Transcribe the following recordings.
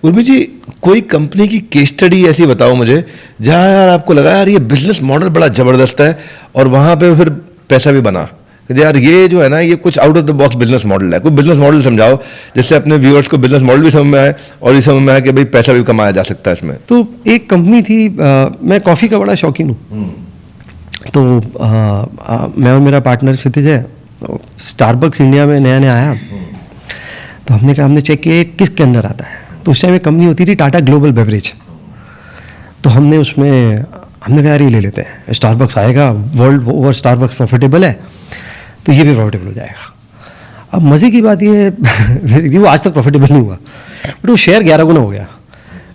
गुरमीत जी, कोई कंपनी की case study ऐसी बताओ मुझे जहाँ यार आपको लगा यार ये बिजनेस मॉडल बड़ा ज़बरदस्त है और वहाँ पे फिर पैसा भी बना, यार ये जो है ना ये कुछ out of the box business model है। कोई बिजनेस मॉडल समझाओ जिससे अपने व्यूअर्स को बिजनेस मॉडल भी समझ में आए और ये समझ में आए कि भाई पैसा भी कमाया जा सकता है इसमें। तो एक कंपनी थी, मैं कॉफ़ी का बड़ा शौकीन हूँ, तो मैं और मेरा पार्टनर क्षितिज है, तो स्टारबक्स इंडिया में नया नया आया, तो हमने कहा, हमने चेक किया किसके अंदर आता है। तो उस टाइम एक कंपनी होती थी टाटा ग्लोबल बेवरेज, तो हमने कहा यार ये ले लेते हैं, स्टारबक्स आएगा, वर्ल्ड ओवर स्टारबक्स प्रॉफिटेबल है तो ये भी प्रॉफिटेबल हो जाएगा। अब मज़े की बात ये वो आज तक प्रॉफिटेबल नहीं हुआ, बट वो शेयर 11 गुना हो गया।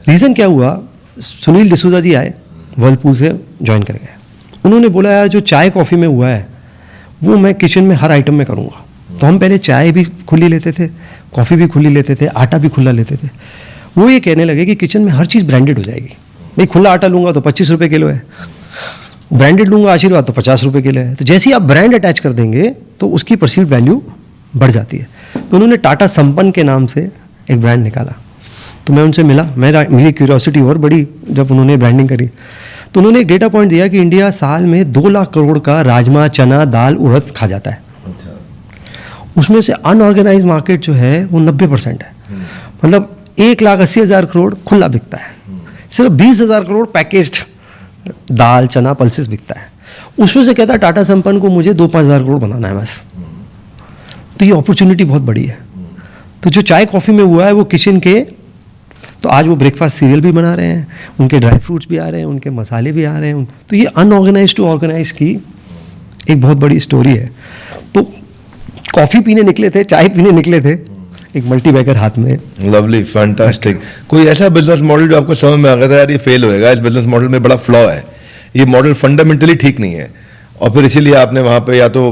रीज़न क्या हुआ, सुनील डिसूजा जी आए, वर्लपूल से ज्वाइन कर गए। उन्होंने बोला यार जो चाय कॉफ़ी में हुआ है वो मैं किचन में हर आइटम में करूँगा। तो हम पहले चाय भी खुली लेते थे, कॉफ़ी भी खुली लेते थे, आटा भी खुला लेते थे। वो ये कहने लगे कि किचन में हर चीज़ ब्रांडेड हो जाएगी। भाई खुला आटा लूँगा तो 25 रुपये किलो है, ब्रांडेड लूँगा आशीर्वाद तो 50 रुपये किलो है। तो जैसे ही आप ब्रांड अटैच कर देंगे तो उसकी परसीव्ड वैल्यू बढ़ जाती है। तो उन्होंने टाटा संपन्न के नाम से एक ब्रांड निकाला। तो मैं उनसे मिला, मेरी क्यूरियोसिटी और बड़ी जब उन्होंने ब्रांडिंग करी। तो उन्होंने एक डेटा पॉइंट दिया कि इंडिया साल में 2 लाख करोड़ का राजमा, चना, दाल, उड़द खा जाता है। उसमें से अनऑर्गेनाइज मार्केट जो है वो 90% है। मतलब 1,80,000 करोड़ खुला बिकता है, सिर्फ 20,000 करोड़ पैकेज्ड दाल, चना, पल्सेस बिकता है। उसमें से कहता है टाटा संपन्न को मुझे 2-5,000 करोड़ बनाना है बस। तो ये अपॉर्चुनिटी बहुत बड़ी है। तो जो चाय कॉफ़ी में हुआ है वो किचन के, तो आज वो ब्रेकफास्ट सीरियल भी बना रहे हैं, उनके ड्राई फ्रूट्स भी आ रहे हैं, उनके मसाले भी आ रहे हैं। तो ये अनऑर्गेनाइज टू ऑर्गेनाइज की एक बहुत बड़ी स्टोरी है। तो कॉफ़ी पीने निकले थे, चाय पीने निकले थे, एक मल्टीबैगर हाथ में। Lovely, fantastic. कोई ऐसा बिजनेस मॉडल जो आपको समझ में आ गया था यार ये फेल होएगा, इस बिजनेस मॉडल में बड़ा फ्लॉ है, ये मॉडल फंडामेंटली ठीक नहीं है, और फिर इसीलिए आपने वहाँ पे या तो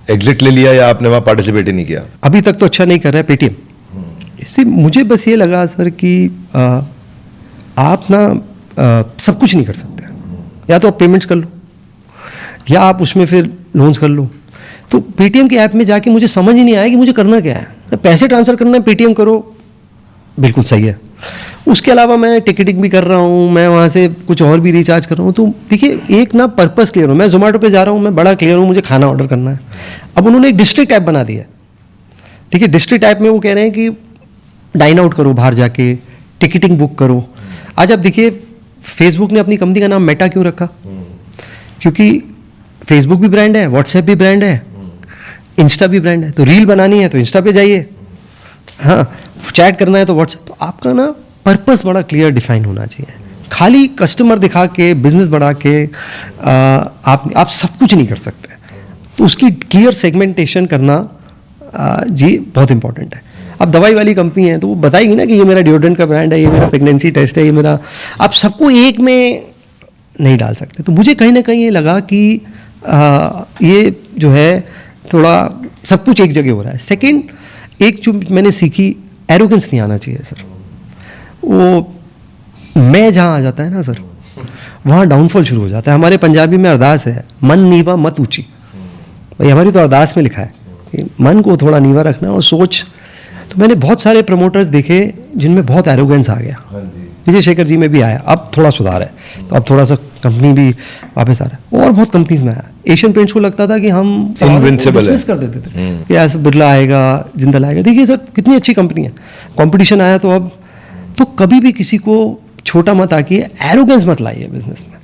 एग्जिट ले लिया या आपने वहाँ पार्टिसिपेट ही नहीं किया? अभी तक तो अच्छा नहीं कर रहा है पेटीएम। इसी मुझे बस ये लगा सर कि आप ना सब कुछ नहीं कर सकते, या तो आप पेमेंट्स कर लो या आप उसमें फिर लोन्स कर लो। तो पेटीएम के ऐप में जाके मुझे समझ ही नहीं आया कि मुझे करना क्या है। पैसे ट्रांसफ़र करना है, पेटीएम करो, बिल्कुल सही है। उसके अलावा मैं टिकटिंग भी कर रहा हूँ, मैं वहाँ से कुछ और भी रिचार्ज कर रहा हूँ। तो देखिए एक ना पर्पस क्लियर हो, मैं जोमेटो पे जा रहा हूँ, मैं बड़ा क्लियर हूँ, मुझे खाना ऑर्डर करना है। अब उन्होंने एक डिस्ट्रिक्ट ऐप बना दिया। ठीक है, डिस्ट्रिक्ट ऐप में वो कह रहे हैं कि डाइन आउट करो, बाहर जाके टिकटिंग बुक करो। आज आप देखिए फेसबुक ने अपनी कंपनी का नाम मेटा क्यों रखा? क्योंकि फेसबुक भी ब्रांड है, व्हाट्सएप भी ब्रांड है, इंस्टा भी ब्रांड है। तो रील बनानी है तो इंस्टा पे जाइए, हाँ चैट करना है तो व्हाट्सएप। तो आपका ना पर्पस बड़ा क्लियर डिफाइन होना चाहिए। खाली कस्टमर दिखा के, बिजनेस बढ़ा के आप सब कुछ नहीं कर सकते। तो उसकी क्लियर सेगमेंटेशन करना जी बहुत इंपॉर्टेंट है। अब दवाई वाली कंपनी है तो वो बताएगी ना कि ये मेरा डिओड्रेंट का ब्रांड है, ये मेरा प्रेगनेंसी टेस्ट है, ये मेरा, आप सबको एक में नहीं डाल सकते। तो मुझे कहीं ना कहीं ये लगा कि ये जो है थोड़ा सब कुछ एक जगह हो रहा है। सेकंड, एक जो मैंने सीखी, एरोगेंस नहीं आना चाहिए सर। वो मैं जहाँ आ जाता है ना सर, वहाँ डाउनफॉल शुरू हो जाता है। हमारे पंजाबी में अरदास है, मन नीवा मत ऊंची। भाई हमारी तो अरदास में लिखा है कि मन को थोड़ा नीवा रखना और सोच। तो मैंने बहुत सारे प्रमोटर्स देखे जिनमें बहुत एरोगेंस आ गया। विजय शेखर जी में भी आया, अब थोड़ा सुधार है, तो अब थोड़ा सा कंपनी भी वापस आ रहा है। और बहुत कंपनीज में आया। एशियन पेंट्स को लगता था कि हम डिसमिस कर देते थे कि ऐसा बिरला आएगा, जिंदल आएगा। देखिए सर कितनी अच्छी कंपनी है, कंपटीशन आया तो अब तो कभी भी किसी को छोटा मत आके एरोगेंस मत लाइए बिजनेस में।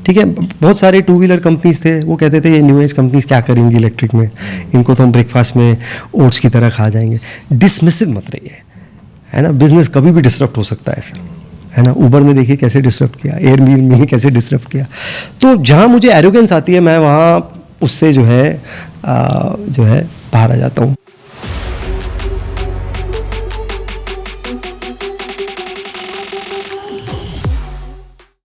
ठीक है, बहुत सारे 2 व्हीलर कंपनीज थे, वो कहते थे ये न्यू एज कंपनीज क्या करेंगी इलेक्ट्रिक में, इनको तो हम ब्रेकफास्ट में ओट्स की तरह खा जाएंगे। डिसमिसिव मत रहिए, है ना। बिजनेस कभी भी डिसरप्ट हो सकता है सर, है ना। उबर ने देखिए कैसे डिसरप्ट किया, एयरबीएनबी ने कैसे डिसरप्ट किया। तो जहाँ मुझे एरोगेंस आती है मैं वहाँ उससे जो है बाहर आ जाता हूँ।